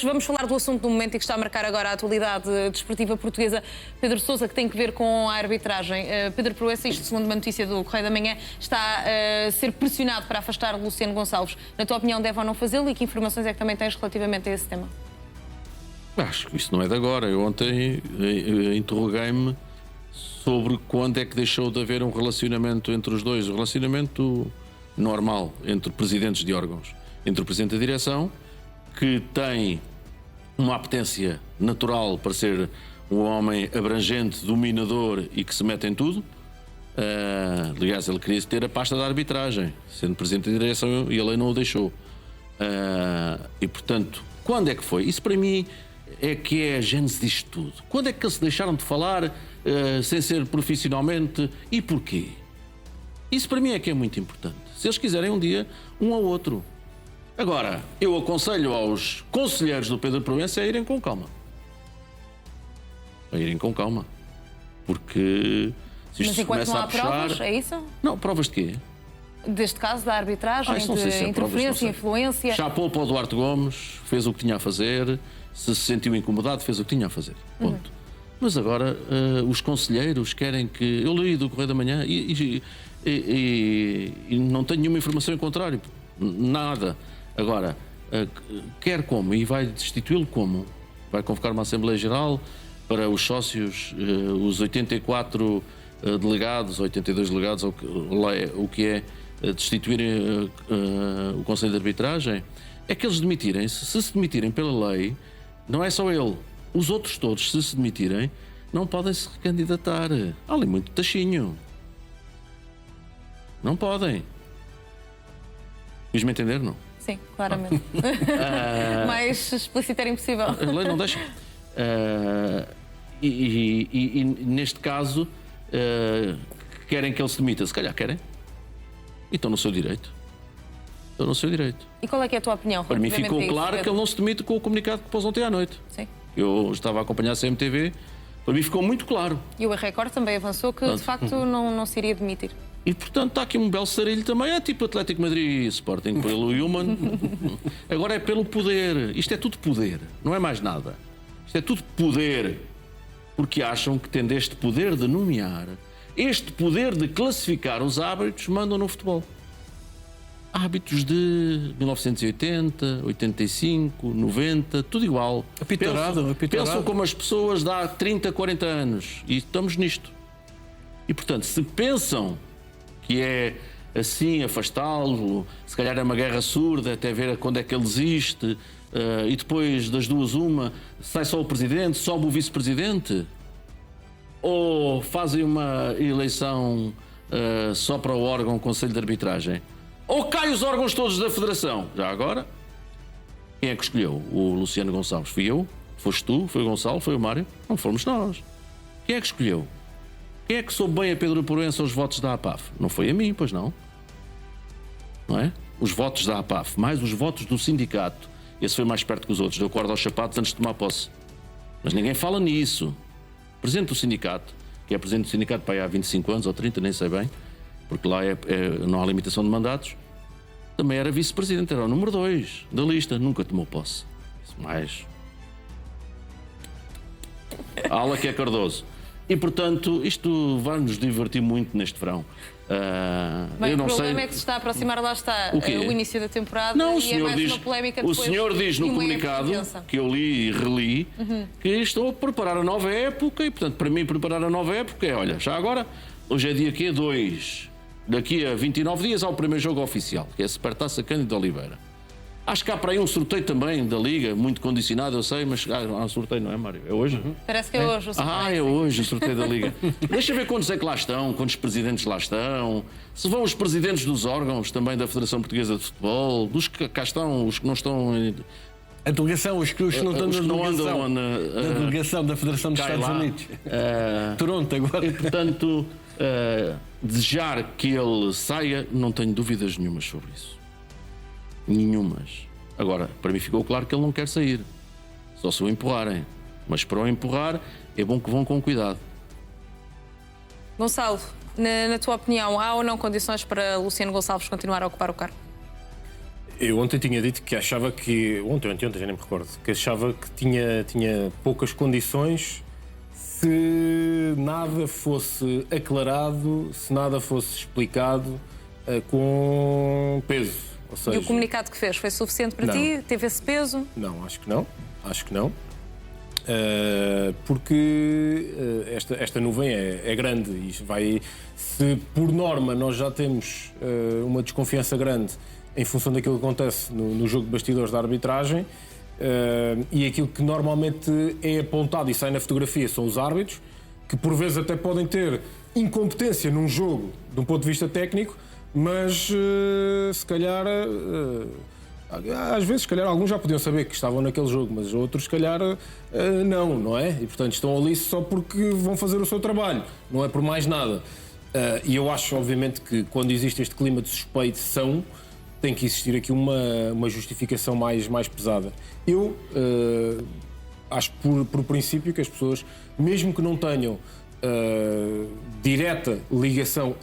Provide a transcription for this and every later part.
Vamos falar do assunto do momento e que está a marcar agora a atualidade desportiva portuguesa. Pedro Sousa, que tem que ver com a arbitragem. Pedro Proença, isto segundo uma notícia do Correio da Manhã, está a ser pressionado para afastar Luciano Gonçalves. Na tua opinião, deve ou não fazê-lo, e que informações é que também tens relativamente a esse tema? Acho que isso não é de agora. Eu ontem interroguei-me sobre quando é que deixou de haver um relacionamento entre os dois. Um relacionamento normal entre presidentes de órgãos. Entre o presidente da direção, que tem uma apetência natural para ser um homem abrangente, dominador e que se mete em tudo. Aliás, ele queria ter a pasta da arbitragem, sendo presidente da direção, e a lei não o deixou. E, portanto, quando é que foi? Isso para mim é que é a gênese disto tudo. Quando é que eles se deixaram de falar sem ser profissionalmente e porquê? Isso para mim é que é muito importante. Se eles quiserem um dia, um ao outro. Agora, eu aconselho aos conselheiros do Pedro Proença a irem com calma. A irem com calma. Porque se isto Mas enquanto começa não há a puxar... provas, é isso? Não, provas de quê? Deste caso da arbitragem, Isso não sei se de é provas, interferência, não sei. influência. Chapou para o Duarte Gomes, fez o que tinha a fazer, se sentiu incomodado, fez o que tinha a fazer. Ponto. Mas agora os conselheiros querem que... Eu li do Correio da Manhã e não tenho nenhuma informação em contrário. Nada. Agora, quer como? E vai destituí-lo como? Vai convocar uma Assembleia Geral para os sócios, os 84 delegados, 82 delegados, o que é destituírem o Conselho de Arbitragem? É que eles demitirem-se. Se se demitirem pela lei, não é só ele. Os outros todos, se se demitirem, não podem se recandidatar. Há ali muito tachinho. Não podem. Quis-me entender, não? Sim, claramente. Mais explícito era impossível. A lei não deixa. E neste caso, querem que ele se demita. Se calhar querem. E estão no seu direito. Estão no seu direito. E qual é que é a tua opinião? Para mim ficou relativamente a isso, claro que Pedro? ele não se demite com o comunicado que pôs ontem à noite. Sim. Eu estava a acompanhar a CMTV. Para mim ficou muito claro. E o Record também avançou que, de facto, não se iria demitir. E, portanto, está aqui um belo sarilho também. É tipo Atlético Madrid e Sporting, pelo Human. Agora é pelo poder. Isto é tudo poder, não é mais nada. Isto é tudo poder. Porque acham que, tendo este poder de nomear, este poder de classificar os árbitros, mandam no futebol. Árbitros de 1980, 85, 90, tudo igual. Apitarado. Pensam como as pessoas de há 30, 40 anos. E estamos nisto. E, portanto, se pensam que é assim, afastá-lo, se calhar é uma guerra surda, até ver quando é que ele existe, e depois das duas uma, sai só o presidente, sobe o vice-presidente, ou fazem uma eleição só para o órgão Conselho de Arbitragem, ou caem os órgãos todos da Federação. Já agora, quem é que escolheu? O Luciano Gonçalves? Fui eu? Foste tu? Foi o Gonçalo? Foi o Mário? Não fomos nós. Quem é que escolheu? Quem é que soube bem a Pedro Proença os votos da APAF? Não foi a mim, pois não. Não é? Os votos da APAF, mais os votos do sindicato. Esse foi mais perto que os outros, deu corda aos sapatos antes de tomar posse. Mas ninguém fala nisso. O presidente do sindicato, que é presidente do sindicato para aí há 25 anos ou 30, nem sei bem, porque lá não há limitação de mandatos, também era vice-presidente, era o número 2 da lista, nunca tomou posse. Isso mais. Ala que é Cardoso. E, portanto, isto vai nos divertir muito neste verão. Bem, eu não o problema sei... é que se está a aproximar, lá está, O quê? o início da temporada. Não, o e senhor é mais diz, uma polémica o depois. senhor diz no e uma comunicado, época que eu li e reli, que estou a preparar a nova época e, portanto, para mim preparar a nova época é, olha, já agora, hoje é dia quê? 2. Daqui a 29 dias há o primeiro jogo oficial, que é a Supertaça Cândido Oliveira. Acho que há para aí um sorteio também da Liga, muito condicionado, eu sei, mas há um sorteio, não é, Mário? É hoje? Parece que é hoje o sorteio. É hoje o sorteio da Liga. Deixa ver quantos é que lá estão, quantos presidentes lá estão. Se vão os presidentes dos órgãos também da Federação Portuguesa de Futebol, dos que cá estão, os que não estão... A delegação, os que não estão os que não andam na delegação da Federação dos Estados Unidos. Toronto agora. E, portanto, desejar que ele saia, não tenho dúvidas nenhumas sobre isso. Nenhumas. Agora, para mim ficou claro que ele não quer sair. Só se o empurrarem. Mas para o empurrar, é bom que vão com cuidado. Gonçalo, na tua opinião, há ou não condições para Luciano Gonçalves continuar a ocupar o cargo? Eu ontem tinha dito que achava que... Ontem, já nem me recordo. Que achava que tinha poucas condições se nada fosse aclarado, se nada fosse explicado com peso. Ou seja, E o comunicado que fez foi suficiente para Não. ti? Teve esse peso? Não, acho que não. Porque esta nuvem é grande e vai, se por norma nós já temos uma desconfiança grande em função daquilo que acontece no jogo de bastidores da arbitragem, e aquilo que normalmente é apontado e sai na fotografia são os árbitros, que por vezes até podem ter incompetência num jogo de um ponto de vista técnico, mas se calhar às vezes, se calhar, alguns já podiam saber que estavam naquele jogo, mas outros, se calhar, não é? E, portanto, estão ali só porque vão fazer o seu trabalho, não é por mais nada. E eu acho, obviamente, que quando existe este clima de suspeição, tem que existir aqui uma justificação mais pesada. Eu acho, por princípio, que as pessoas, mesmo que não tenham direta ligação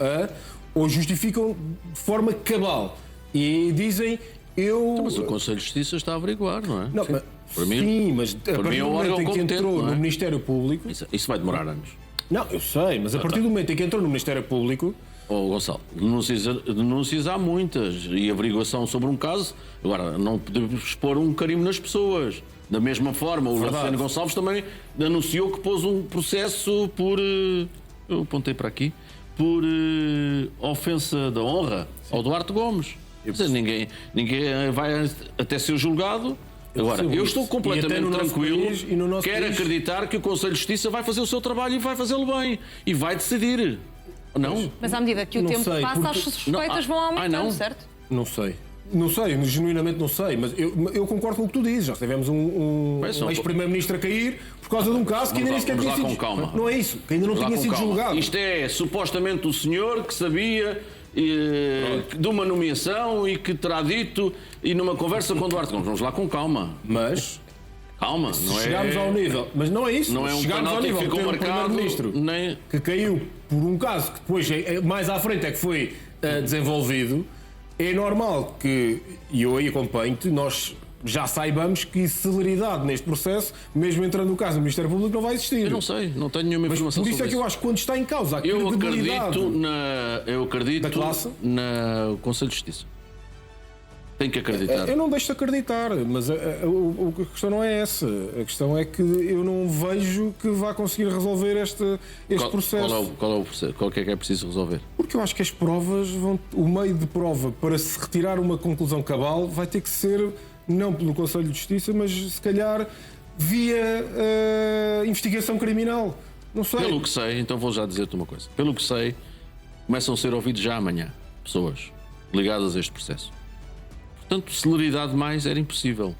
ou justificam de forma cabal e dizem... Mas o Conselho de Justiça está a averiguar, não é? Não, mas, Para mim, sim, mas a partir do momento em que entrou não é? no Ministério Público... Isso vai demorar anos. Não, eu sei, mas a partir do momento em que entrou no Ministério Público... Gonçalo, denúncias há muitas e averiguação sobre um caso. Agora, não podemos pôr um carimbo nas pessoas. Da mesma forma, o Luciano Gonçalves também anunciou que pôs um processo por... Eu apontei para aqui. Por ofensa da honra ao Duarte Gomes. Quer dizer, ninguém vai até ser julgado. Agora, eu estou completamente tranquilo, quero acreditar que o Conselho de Justiça vai fazer o seu trabalho e vai fazê-lo bem. E vai decidir. Não? Mas à medida que o tempo passa, as suspeitas vão aumentando, certo? Não sei, genuinamente não sei, mas eu concordo com o que tu dizes. Já tivemos um ex-primeiro-ministro a cair por causa de um caso que ainda nem sequer tinha sido... calma. Não é isso, que ainda não tinha sido julgado. Isto é supostamente o senhor que sabia de uma nomeação e que terá dito e numa conversa com o Duarte Gomes. Vamos lá com calma. Mas... Calma, não é... Chegámos ao nível... Mas não é isso. Não é um penalti que ficou marcado... Nem... que caiu por um caso que depois, mais à frente, é que foi desenvolvido. É normal que, e eu aí acompanho-te, nós já saibamos que celeridade neste processo, mesmo entrando no caso do Ministério Público, não vai existir. Eu não sei, não tenho nenhuma informação sobre isso. Por isso é que eu acho que quando está em causa a credibilidade... Eu acredito da classe, no Conselho de Justiça. Tem que acreditar. Eu não deixo de acreditar, mas a questão não é essa. A questão é que eu não vejo que vá conseguir resolver este processo. Qual é o processo? Qual é preciso resolver? Porque eu acho que as provas o meio de prova para se retirar uma conclusão cabal vai ter que ser, não pelo Conselho de Justiça, mas se calhar via investigação criminal. Não sei. Pelo que sei, então vou já dizer-te uma coisa. Pelo que sei, começam a ser ouvidos já amanhã pessoas ligadas a este processo. Portanto, celeridade mais era impossível.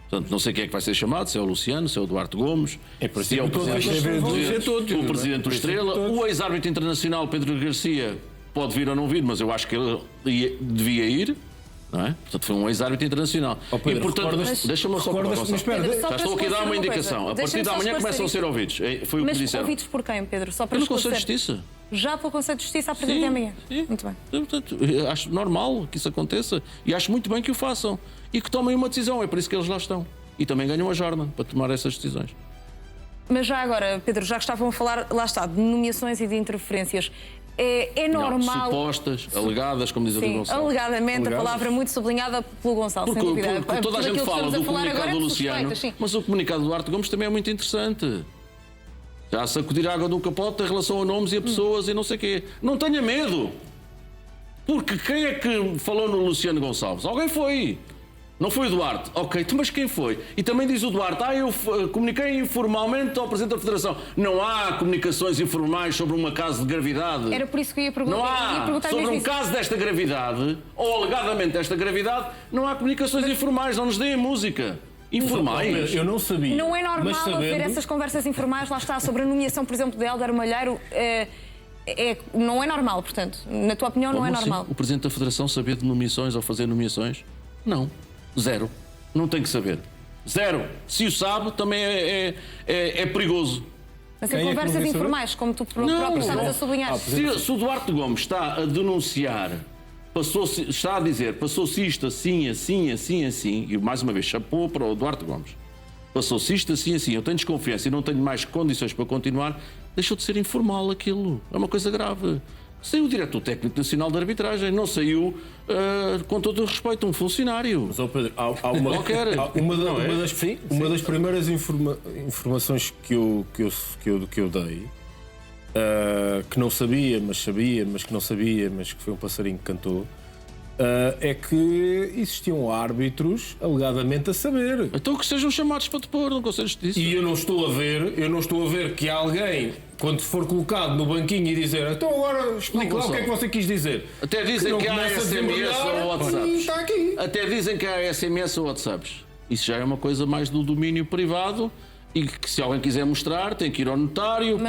Portanto, não sei quem é que vai ser chamado, se é o Luciano, se é o Duarte Gomes, se é o Presidente do Estrela, o ex-árbitro internacional Pedro Garcia pode vir ou não vir, mas eu acho que ele devia ir, não é? Portanto, foi um ex-árbitro internacional. Pedro, e, portanto, deixa-me só já estou aqui a dar uma indicação. A partir de amanhã começam a ser ouvidos. Foi o que disseram. Mas ouvidos por quem, Pedro? Só para pelo Conselho de Justiça. Já pelo Conselho de Justiça a partir de amanhã? Sim. Muito bem. Portanto, acho normal que isso aconteça e acho muito bem que o façam e que tomem uma decisão. É por isso que eles lá estão. E também ganham a jornada para tomar essas decisões. Mas já agora, Pedro, já que estavam a falar, lá está, de nomeações e de interferências, é normal... Não, supostas, alegadas, como diz o Gonçalo. Alegadamente, a palavra muito sublinhada pelo Gonçalo, sem dúvida. Porque toda a gente fala do comunicado do Luciano, mas o comunicado do Duarte Gomes também é muito interessante. Já sacudir a água do capote em relação a nomes e a pessoas e não sei o quê. Não tenha medo. Porque quem é que falou no Luciano Gonçalves? Alguém foi. Não foi o Duarte. Ok, mas quem foi? E também diz o Duarte, eu comuniquei informalmente ao Presidente da Federação. Não há comunicações informais sobre um caso de gravidade. Era por isso que eu ia perguntar. Não há. Sobre um caso desta gravidade, ou alegadamente desta gravidade, não há comunicações informais. Não nos deem música. Informais? Eu não sabia. Não é normal haver essas conversas informais, lá está, sobre a nomeação, por exemplo, de Hélder Malheiro. Não é normal, portanto. Na tua opinião, não é normal. O Presidente da Federação saber de nomeações ou fazer nomeações? Não. Zero. Não tem que saber. Zero. Se o sabe, também é perigoso. Mas em conversas informais, como tu próprio estavas a sublinhar. Se o Duarte Gomes está a denunciar está a dizer, passou-se isto assim, assim, assim, assim, e mais uma vez, chapou para o Duarte Gomes. Passou-se isto assim, assim, eu tenho desconfiança e não tenho mais condições para continuar, deixou de ser informal aquilo. É uma coisa grave. Saiu o diretor técnico nacional de arbitragem, não saiu, com todo o respeito, um funcionário. Mas, Pedro, há uma das primeiras informações que eu dei, que não sabia, mas que não sabia, mas que foi um passarinho que cantou, é que existiam árbitros alegadamente a saber. Então que sejam chamados para depor no Conselho de Justiça. E eu não estou a ver que alguém, quando for colocado no banquinho e dizer então agora explica lá o que é que você quis dizer. Até dizem que há SMS ou WhatsApps. Está aqui. Até dizem que há SMS ou WhatsApps. Isso já é uma coisa mais do domínio privado e que se alguém quiser mostrar tem que ir ao notário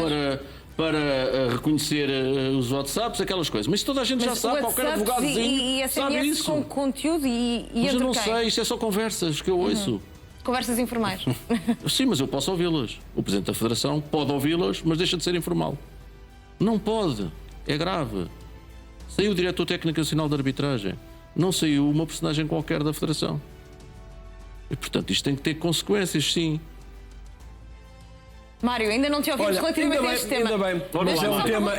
para reconhecer os WhatsApps, aquelas coisas. Mas toda a gente já sabe, qualquer advogadozinho sabe isso. Com conteúdo mas eu não sei, isto é só conversas que eu ouço. Conversas informais. Sim, mas eu posso ouvi-las. O Presidente da Federação pode ouvi-las, mas deixa de ser informal. Não pode. É grave. Saiu o Diretor Técnico Nacional de Arbitragem. Não saiu uma personagem qualquer da Federação. E, portanto, isto tem que ter consequências, sim. Mário, ainda não te ouvimos relativamente a este tema. Ainda bem,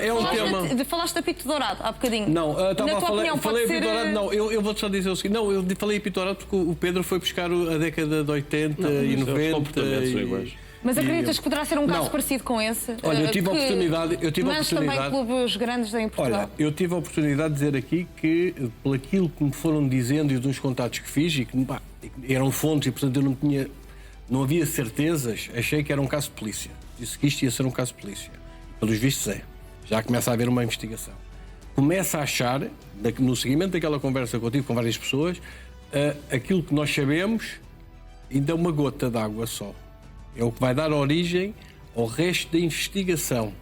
é um tema. Falaste de apito dourado há bocadinho. Não, Na tua opinião, falei pode apito ser... dourado, não, eu vou-te só dizer o seguinte, não, eu falei apito dourado porque o Pedro foi buscar a década de 80 e 90 Mas acreditas que poderá ser um caso parecido com esse? Olha, eu tive a oportunidade... Mas também clubes grandes em Portugal. Olha, eu tive a oportunidade de dizer aqui que, por aquilo que me foram dizendo e dos contatos que fiz, e que eram fontes e, portanto, eu não havia certezas, achei que era um caso de polícia. Disse que isto ia ser um caso de polícia. Pelos vistos é. Já começa a haver uma investigação. Começa a achar, no seguimento daquela conversa que eu tive com várias pessoas, aquilo que nós sabemos ainda é uma gota de água só. É o que vai dar origem ao resto da investigação.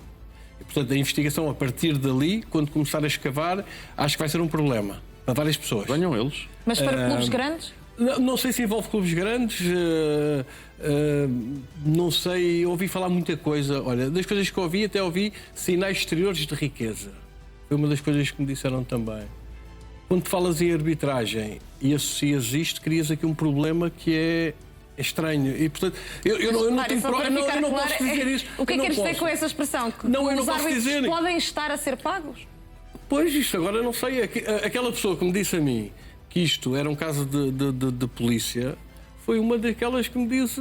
E, portanto, a investigação, a partir dali, quando começar a escavar, acho que vai ser um problema para várias pessoas. Venham eles. Mas para clubes grandes? Não sei se envolve clubes grandes, não sei, ouvi falar muita coisa. Olha, das coisas que ouvi, até ouvi sinais exteriores de riqueza. Foi uma das coisas que me disseram também. Quando falas em arbitragem e associas isto, crias aqui um problema que é estranho. E, portanto, eu não tenho prova, eu não posso dizer isso. O que é que queres dizer com essa expressão? Que não, eu não os posso árbitros dizer. Podem estar a ser pagos? Pois, isto agora não sei. Aquela pessoa que me disse a mim que isto era um caso de polícia, foi uma daquelas que me disse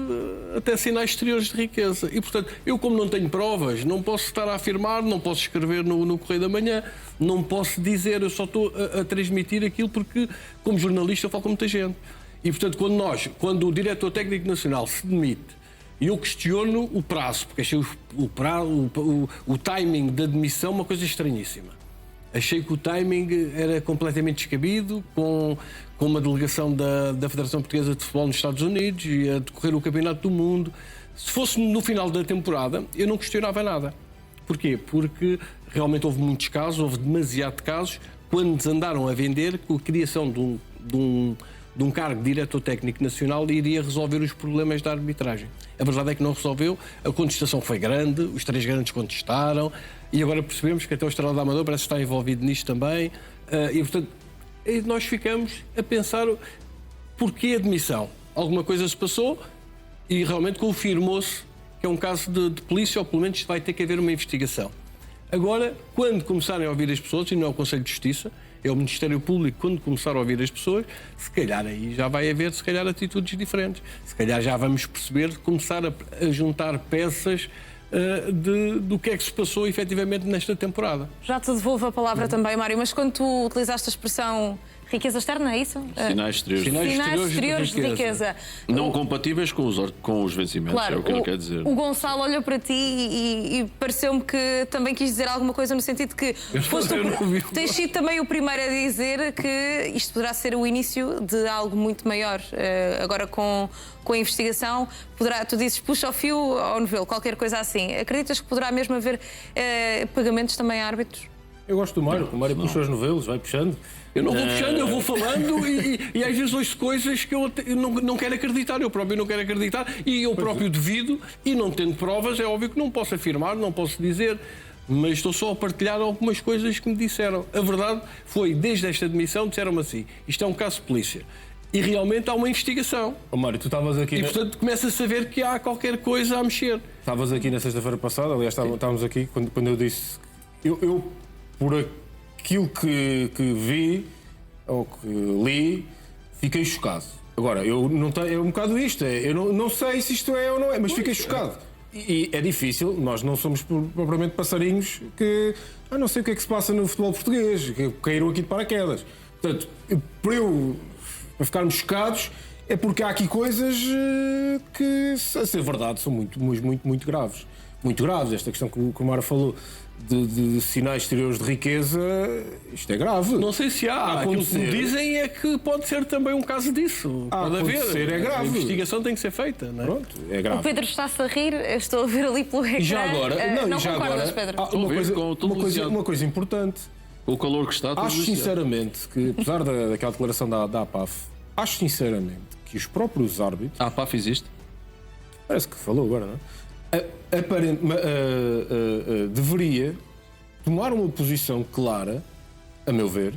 até sinais exteriores de riqueza. E, portanto, eu como não tenho provas, não posso estar a afirmar, não posso escrever no Correio da Manhã, não posso dizer, eu só estou a transmitir aquilo porque, como jornalista, eu falo com muita gente. E, portanto, quando o Diretor Técnico Nacional se demite, eu questiono o prazo, porque achei o timing da demissão uma coisa estranhíssima. Achei que o timing era completamente descabido, com uma delegação da Federação Portuguesa de Futebol nos Estados Unidos e a decorrer o Campeonato do Mundo. Se fosse no final da temporada, eu não questionava nada. Porquê? Porque realmente houve muitos casos, houve demasiados casos, quando desandaram a vender que a criação de um cargo de Diretor Técnico Nacional iria resolver os problemas da arbitragem. A verdade é que não resolveu, a contestação foi grande, os três grandes contestaram, e agora percebemos que até o Estrela da Amadora parece estar envolvido nisto também, e portanto nós ficamos a pensar porquê a demissão. Alguma coisa se passou e realmente confirmou-se que é um caso de polícia, ou pelo menos vai ter que haver uma investigação. Agora, quando começarem a ouvir as pessoas, e não é o Conselho de Justiça, é o Ministério Público, quando começar a ouvir as pessoas, se calhar aí já vai haver, se calhar, atitudes diferentes. Se calhar já vamos perceber, começar a juntar peças do que é que se passou efetivamente nesta temporada. Já te devolvo a palavra também, Mário, mas quando tu utilizaste a expressão riqueza externa, é isso? Sinais exteriores. Sinais exteriores de riqueza. Não compatíveis com os vencimentos, claro, é o que ele quer dizer. O Gonçalo olhou para ti e pareceu-me que também quis dizer alguma coisa no sentido que tens sido também o primeiro a dizer que isto poderá ser o início de algo muito maior. Agora com a investigação, tu dizes puxa ao fio ao novelo, qualquer coisa assim. Acreditas que poderá mesmo haver pagamentos também a árbitros? Eu gosto do Mário, o Mário puxa os novelos, vai puxando. Eu não vou puxando, eu vou falando e às vezes ouço coisas que eu não quero acreditar, eu próprio não quero acreditar e eu próprio devido, e não tendo provas, é óbvio que não posso afirmar, não posso dizer, mas estou só a partilhar algumas coisas que me disseram. A verdade foi, desde esta demissão, disseram-me assim, isto é um caso de polícia. E realmente há uma investigação. Mário, tu estavas aqui... E, portanto, começa-se a ver que há qualquer coisa a mexer. Estavas aqui na sexta-feira passada, aliás, estávamos aqui quando eu disse... Eu por aquilo que vi, ou que li, fiquei chocado. Agora, eu não tenho, é um bocado isto, eu não sei se isto é ou não é, mas fiquei chocado. E é difícil, nós não somos propriamente passarinhos que... não sei o que é que se passa no futebol português, que caíram aqui de paraquedas. Portanto, para ficarmos chocados, é porque há aqui coisas que, a ser verdade, são muito graves. Muito graves. Esta questão que o Mário falou de sinais exteriores de riqueza, isto é grave. Não sei se há. Aquilo que me dizem é que pode ser também um caso disso. Pode haver. É grave. A investigação tem que ser feita, não é? Pronto, é grave. O Pedro está-se a rir, eu estou a ver ali pelo ecrã. E já agora, não já concordas, agora, Pedro? uma coisa importante. O calor que está... Acho sinceramente que, apesar daquela declaração da APAF, acho sinceramente que os próprios árbitros... A APAF existe? Parece que falou agora, não é? Deveria tomar uma posição clara, a meu ver,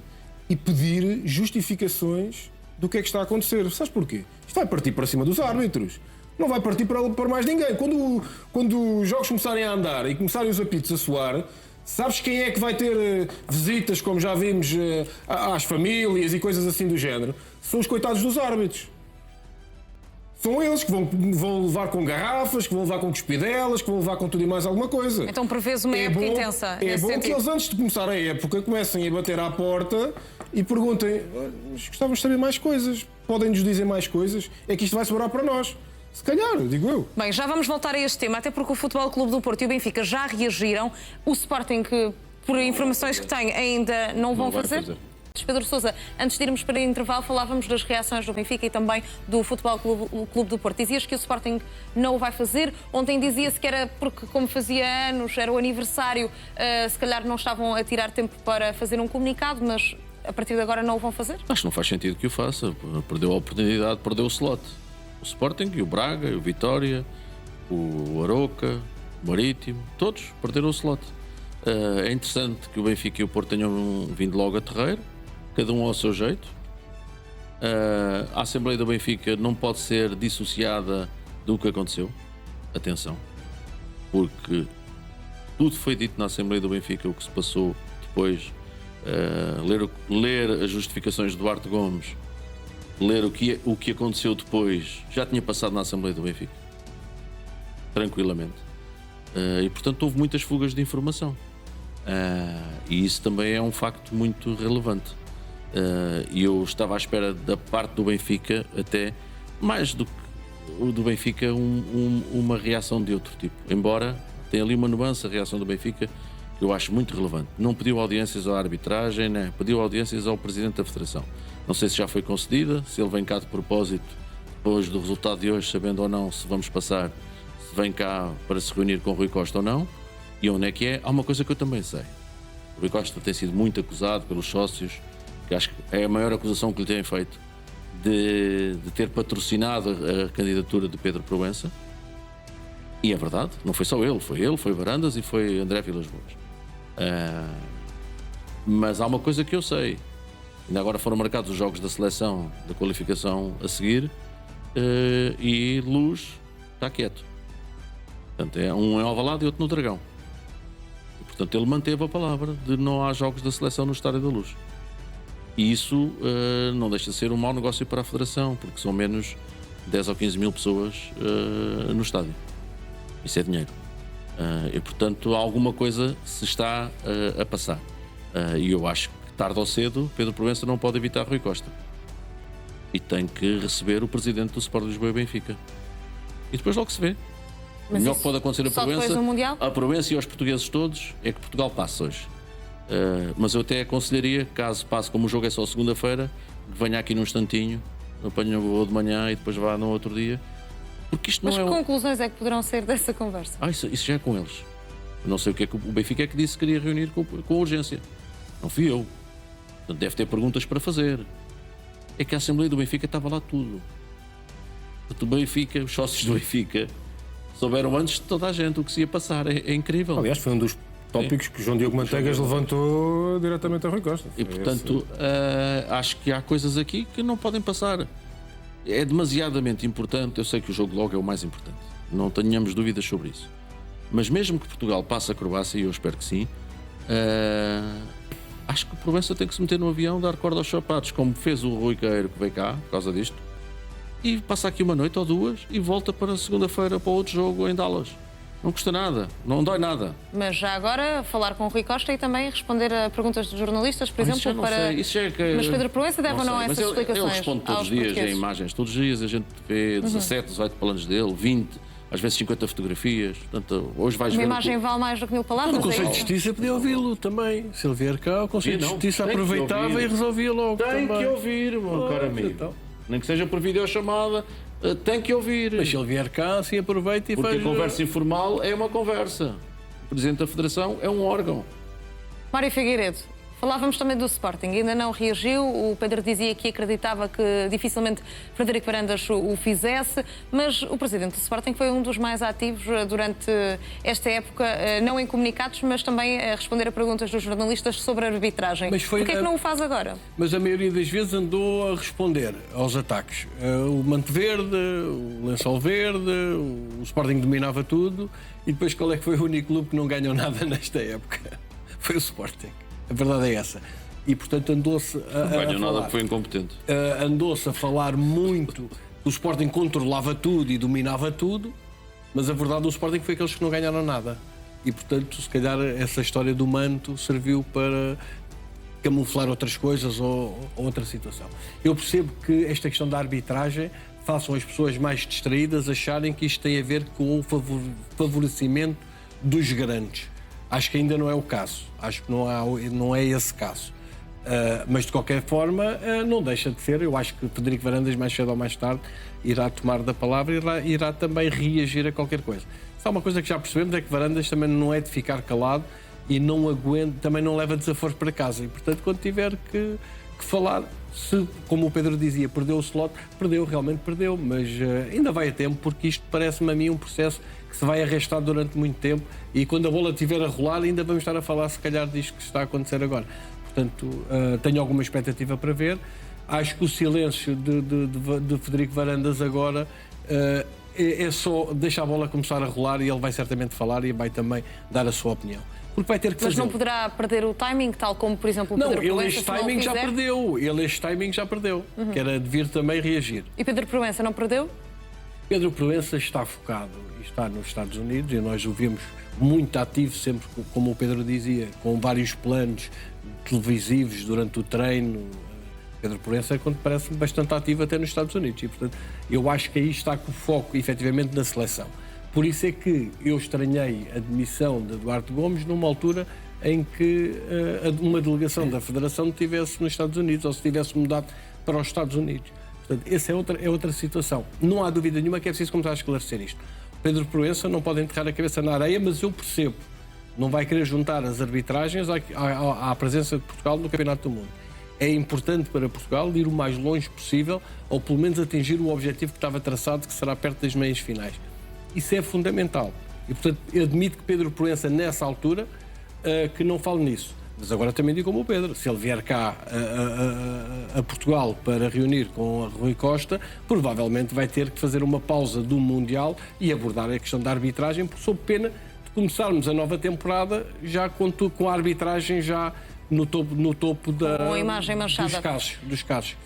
e pedir justificações do que é que está a acontecer. Sabes porquê? Isto vai partir para cima dos árbitros. Não vai partir para mais ninguém. Quando os jogos começarem a andar e começarem os apitos a soar, sabes quem é que vai ter visitas, como já vimos, às famílias e coisas assim do género? São os coitados dos árbitros. São eles que vão levar com garrafas, que vão levar com cuspidelas, que vão levar com tudo e mais alguma coisa. Então prevês uma época intensa. É bom que eles, antes de começar a época, comecem a bater à porta e perguntem: mas gostávamos de saber mais coisas, podem-nos dizer mais coisas, é que isto vai sobrar para nós. Se calhar, digo eu. Bem, já vamos voltar a este tema, até porque o Futebol Clube do Porto e o Benfica já reagiram. O Sporting, que, por informações que tenho, ainda não vão fazer. Pedro Sousa, antes de irmos para o intervalo, falávamos das reações do Benfica e também do Futebol Clube do Porto. Dizias que o Sporting não o vai fazer. Ontem dizia-se que era porque, como fazia anos, era o aniversário, se calhar não estavam a tirar tempo para fazer um comunicado, mas a partir de agora não o vão fazer? Acho que não faz sentido que o faça. Perdeu a oportunidade, perdeu o slot. O Sporting e o Braga, o Vitória, o Aroca, o Marítimo, todos perderam o slot. É interessante que o Benfica e o Porto tenham vindo logo a terreiro, cada um ao seu jeito. A Assembleia do Benfica não pode ser dissociada do que aconteceu. Atenção, porque tudo foi dito na Assembleia do Benfica, o que se passou depois. Ler as justificações de Duarte Gomes, ler o que aconteceu depois, já tinha passado na Assembleia do Benfica, tranquilamente. E portanto houve muitas fugas de informação. E isso também é um facto muito relevante. E eu estava à espera da parte do Benfica, até mais do que o do Benfica, uma reação de outro tipo. Embora tenha ali uma nuance, a reação do Benfica, que eu acho muito relevante. Não pediu audiências à arbitragem, né? Pediu audiências ao Presidente da Federação. Não sei se já foi concedida, se ele vem cá de propósito, depois do resultado de hoje, sabendo ou não se vamos passar, se vem cá para se reunir com o Rui Costa ou não, e onde é que é. Há uma coisa que eu também sei. O Rui Costa tem sido muito acusado pelos sócios, que acho que é a maior acusação que lhe têm feito, de ter patrocinado a candidatura de Pedro Proença. E é verdade, não foi só ele, foi Varandas e foi André Vilas-Boas. Mas há uma coisa que eu sei. Ainda agora foram marcados os jogos da seleção, da qualificação a seguir, e Luz está quieto. Portanto, um em Alvalade e outro no Dragão. E, portanto, ele manteve a palavra de não há jogos da seleção no Estádio da Luz. E isso não deixa de ser um mau negócio para a Federação, porque são menos 10 ou 15 mil pessoas no estádio. Isso é dinheiro. E, portanto, alguma coisa se está a passar. E eu acho que, tarde ou cedo, Pedro Proença não pode evitar Rui Costa. E tem que receber o presidente do Sport Lisboa e Benfica. E depois logo se vê. O melhor que pode acontecer a Proença e aos portugueses todos é que Portugal passe hoje. Mas eu até aconselharia, caso passe, como o jogo é só segunda-feira, que venha aqui num instantinho, apanhe o voo de manhã e depois vá no outro dia. Porque isto Mas não que conclusões é que poderão ser dessa conversa? Isso já é com eles. Eu não sei o que é que o Benfica é que disse que queria reunir com urgência. Não fui eu. Portanto, deve ter perguntas para fazer. É que a Assembleia do Benfica estava lá tudo. Portanto, o Benfica, os sócios do Benfica, souberam antes de toda a gente o que se ia passar. É incrível. Aliás, foi um dos tópicos que João Diogo Manteigas levantou diretamente a Rui Costa. E, portanto, acho que há coisas aqui que não podem passar. É demasiadamente importante. Eu sei que o jogo logo é o mais importante. Não tenhamos dúvidas sobre isso. Mas mesmo que Portugal passe a Croácia, e eu espero que sim, acho que o Proença tem que se meter no avião, dar corda aos sapatos, como fez o Rui Queiro, que veio cá, por causa disto, e passa aqui uma noite ou duas e volta para segunda-feira para outro jogo em Dallas. Não custa nada, não dói nada. Mas já agora, falar com o Rui Costa e também responder a perguntas de jornalistas, por exemplo, para... Isso já é que... Mas Pedro Proença deve ou não essas explicações? Ele responde todos os dias em imagens. Todos os dias a gente vê 17, 18 planos dele, 20, às vezes 50 fotografias. Portanto, hoje vais ver... Uma imagem vale mais do que 1000 palavras. O Conselho de Justiça podia ouvi-lo também. Se ele vier cá, o Conselho de Justiça aproveitava e resolvia logo. Tem que ouvir, meu caro amigo. Então. Nem que seja por videochamada, tem que ouvir. Mas se ele vier cá, assim aproveita e Porque faz... a conversa informal é uma conversa. O Presidente da Federação é um órgão. Mário Figueiredo, falávamos também do Sporting, ainda não reagiu. O Pedro dizia que acreditava que dificilmente Frederico Varandas o fizesse, mas o Presidente do Sporting foi um dos mais ativos durante esta época, não em comunicados, mas também a responder a perguntas dos jornalistas sobre a arbitragem. Mas Porquê é que não o faz agora? Mas a maioria das vezes andou a responder aos ataques. O Manto Verde, o Lençol Verde, o Sporting dominava tudo. E depois qual é que foi o único clube que não ganhou nada nesta época? Foi o Sporting. A verdade é essa. E, portanto, andou-se a Não ganhou nada falar. porque foi incompetente. Andou-se a falar muito que o Sporting controlava tudo e dominava tudo, mas a verdade, o Sporting foi aqueles que não ganharam nada. E, portanto, se calhar essa história do manto serviu para camuflar outras coisas ou outra situação. Eu percebo que esta questão da arbitragem façam as pessoas mais distraídas acharem que isto tem a ver com o favorecimento dos grandes. Acho que ainda não é o caso. Acho que não é esse caso. Mas, de qualquer forma, não deixa de ser. Eu acho que Frederico Varandas, mais cedo ou mais tarde, irá tomar da palavra e irá também reagir a qualquer coisa. Só uma coisa que já percebemos é que Varandas também não é de ficar calado e não aguenta, também não leva desaforo para casa. E, portanto, quando tiver que falar, se, como o Pedro dizia, perdeu o slot, realmente perdeu. Mas ainda vai a tempo, porque isto parece-me a mim um processo que se vai arrastar durante muito tempo e quando a bola estiver a rolar ainda vamos estar a falar se calhar disto que está a acontecer agora. Portanto, tenho alguma expectativa para ver. Acho que o silêncio de Frederico Varandas agora é só deixar a bola começar a rolar e ele vai certamente falar e vai também dar a sua opinião. Porque vai ter que Mas fazer. não poderá perder o timing, tal como, por exemplo, o Pedro Proença, ele este timing já perdeu. Ele este timing já perdeu. Que era de vir também reagir. E Pedro Proença não perdeu? Pedro Proença está focado e está nos Estados Unidos e nós o vimos muito ativo, sempre, como o Pedro dizia, com vários planos televisivos durante o treino. Pedro Proença parece bastante ativo até nos Estados Unidos e, portanto, eu acho que aí está com o foco, efetivamente, na seleção. Por isso é que eu estranhei a demissão de Eduardo Gomes numa altura em que uma delegação da Federação estivesse nos Estados Unidos ou se tivesse mudado para os Estados Unidos. Portanto, essa é outra situação. Não há dúvida nenhuma que é preciso começar a esclarecer isto. Pedro Proença não pode enterrar a cabeça na areia, mas eu percebo. Não vai querer juntar as arbitragens à presença de Portugal no Campeonato do Mundo. É importante para Portugal ir o mais longe possível, ou pelo menos atingir o objetivo que estava traçado, que será perto das meias finais. Isso é fundamental. E, portanto, eu admito que Pedro Proença, nessa altura, que não fale nisso. Mas agora também digo como o Pedro, se ele vier cá a Portugal para reunir com a Rui Costa, provavelmente vai ter que fazer uma pausa do Mundial e abordar a questão da arbitragem, sob pena de começarmos a nova temporada já com a arbitragem já no topo Com a imagem manchada. dos casos.